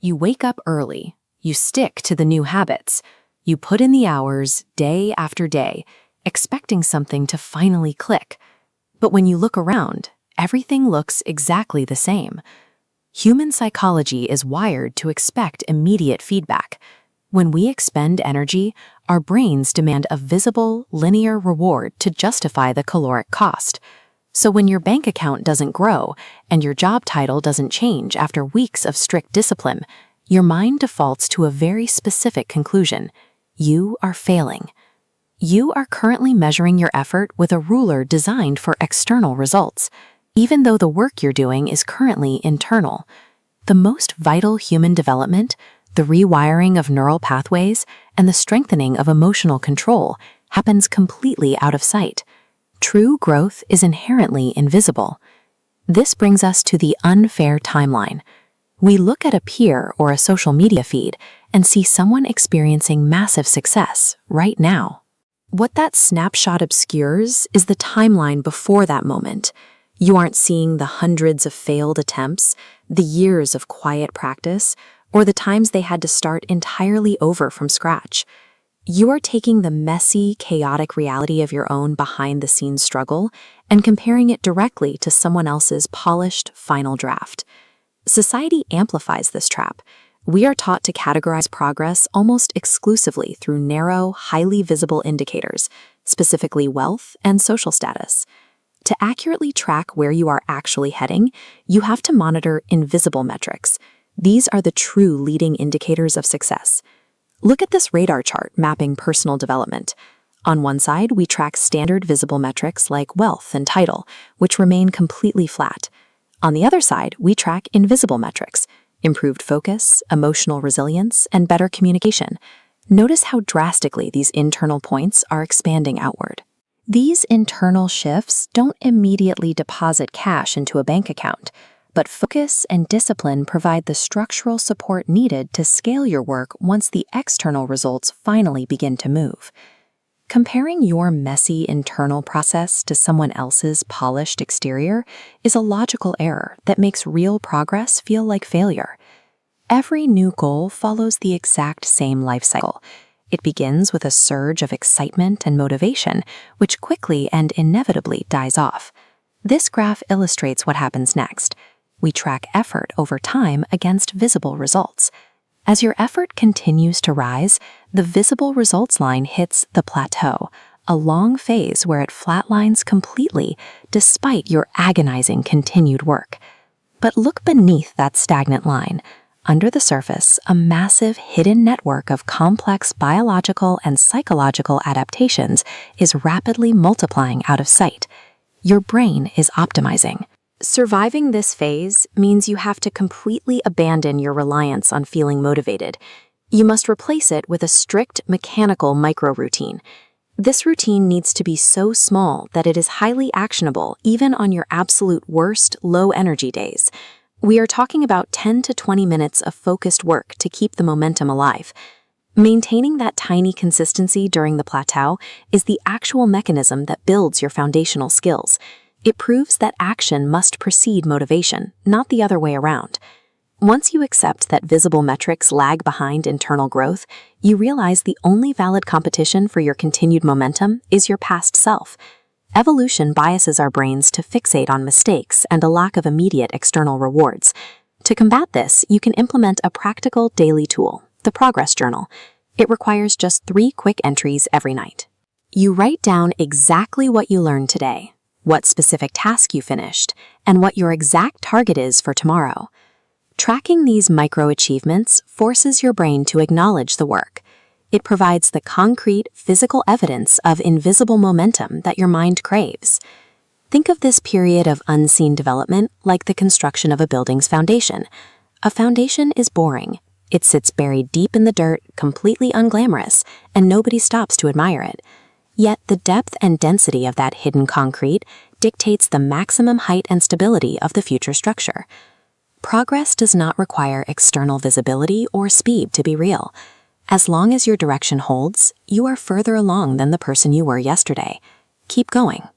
You wake up early. You stick to the new habits. You put in the hours day after day, expecting something to finally click. But when you look around, everything looks exactly the same. Human psychology is wired to expect immediate feedback. When we expend energy, our brains demand a visible, linear reward to justify the caloric cost. So when your bank account doesn't grow and your job title doesn't change after weeks of strict discipline, your mind defaults to a very specific conclusion. You are failing. You are currently measuring your effort with a ruler designed for external results, even though the work you're doing is currently internal. The most vital human development, the rewiring of neural pathways, and the strengthening of emotional control happens completely out of sight. True growth is inherently invisible. This brings us to the unfair timeline. We look at a peer or a social media feed and see someone experiencing massive success right now. What that snapshot obscures is the timeline before that moment. You aren't seeing the hundreds of failed attempts, the years of quiet practice, or the times they had to start entirely over from scratch. You are taking the messy, chaotic reality of your own behind-the-scenes struggle and comparing it directly to someone else's polished final draft. Society amplifies this trap. We are taught to categorize progress almost exclusively through narrow, highly visible indicators, specifically wealth and social status. To accurately track where you are actually heading, you have to monitor invisible metrics. These are the true leading indicators of success. Look at this radar chart mapping personal development. On one side, we track standard visible metrics like wealth and title, which remain completely flat. On the other side, we track invisible metrics, improved focus, emotional resilience, and better communication. Notice how drastically these internal points are expanding outward. These internal shifts don't immediately deposit cash into a bank account, but focus and discipline provide the structural support needed to scale your work once the external results finally begin to move. Comparing your messy internal process to someone else's polished exterior is a logical error that makes real progress feel like failure. Every new goal follows the exact same life cycle. It begins with a surge of excitement and motivation, which quickly and inevitably dies off. This graph illustrates what happens next. We track effort over time against visible results. As your effort continues to rise, the visible results line hits the plateau, a long phase where it flatlines completely despite your agonizing continued work. But look beneath that stagnant line. Under the surface, a massive hidden network of complex biological and psychological adaptations is rapidly multiplying out of sight. Your brain is optimizing. Surviving this phase means you have to completely abandon your reliance on feeling motivated. You must replace it with a strict mechanical micro-routine. This routine needs to be so small that it is highly actionable even on your absolute worst low-energy days. We are talking about 10 to 20 minutes of focused work to keep the momentum alive. Maintaining that tiny consistency during the plateau is the actual mechanism that builds your foundational skills. It proves that action must precede motivation, not the other way around. Once you accept that visible metrics lag behind internal growth, you realize the only valid competition for your continued momentum is your past self. Evolution biases our brains to fixate on mistakes and a lack of immediate external rewards. To combat this, you can implement a practical daily tool, the Progress Journal. It requires just 3 quick entries every night. You write down exactly what you learned today, what specific task you finished, and what your exact target is for tomorrow. Tracking these micro-achievements forces your brain to acknowledge the work. It provides the concrete, physical evidence of invisible momentum that your mind craves. Think of this period of unseen development like the construction of a building's foundation. A foundation is boring. It sits buried deep in the dirt, completely unglamorous, and nobody stops to admire it. Yet the depth and density of that hidden concrete dictates the maximum height and stability of the future structure. Progress does not require external visibility or speed to be real. As long as your direction holds, you are further along than the person you were yesterday. Keep going.